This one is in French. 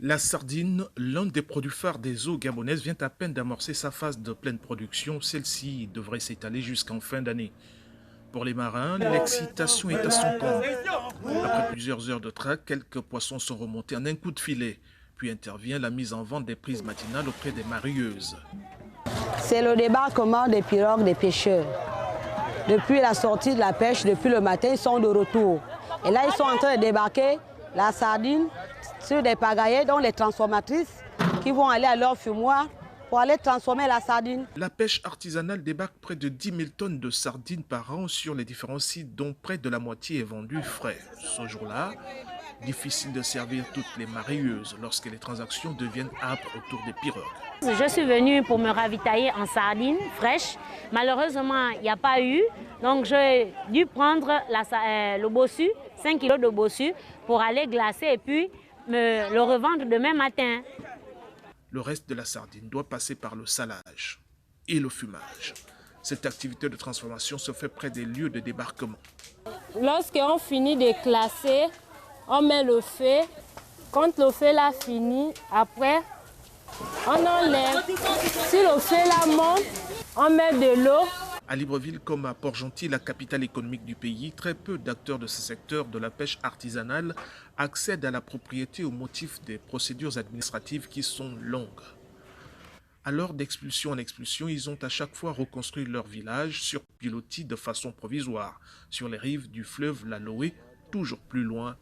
La sardine, l'un des produits phares des eaux gabonaises, vient à peine d'amorcer sa phase de pleine production. Celle-ci devrait s'étaler jusqu'en fin d'année. Pour les marins, l'excitation est à son comble. Après plusieurs heures de traque, quelques poissons sont remontés en un coup de filet. Puis intervient la mise en vente des prises matinales auprès des marieuses. C'est le débarquement des pirogues des pêcheurs. Depuis la sortie de la pêche, depuis le matin, ils sont de retour. Et là, ils sont en train de débarquer la sardine sur des pagayes, dont les transformatrices qui vont aller à leur fumoir pour aller transformer la sardine. La pêche artisanale débarque près de 10 000 tonnes de sardines par an sur les différents sites, dont près de la moitié est vendue frais. Ce jour-là, difficile de servir toutes les marieuses lorsque les transactions deviennent âpres autour des pirogues. Je suis venue pour me ravitailler en sardines fraîches. Malheureusement, il n'y a pas eu. Donc, j'ai dû prendre le bossu, 5 kilos de bossu, pour aller glacer et puis le revendre demain matin. Le reste de la sardine doit passer par le salage et le fumage. Cette activité de transformation se fait près des lieux de débarquement. Lorsqu'on finit de classer, on met le feu. Quand le feu là fini, après, on enlève. Si le feu là monte, on met de l'eau. À Libreville comme à Port-Gentil, la capitale économique du pays, très peu d'acteurs de ce secteur de la pêche artisanale accèdent à la propriété au motif des procédures administratives qui sont longues. Alors d'expulsion en expulsion, ils ont à chaque fois reconstruit leur village sur pilotis de façon provisoire, sur les rives du fleuve la Loé, toujours plus loin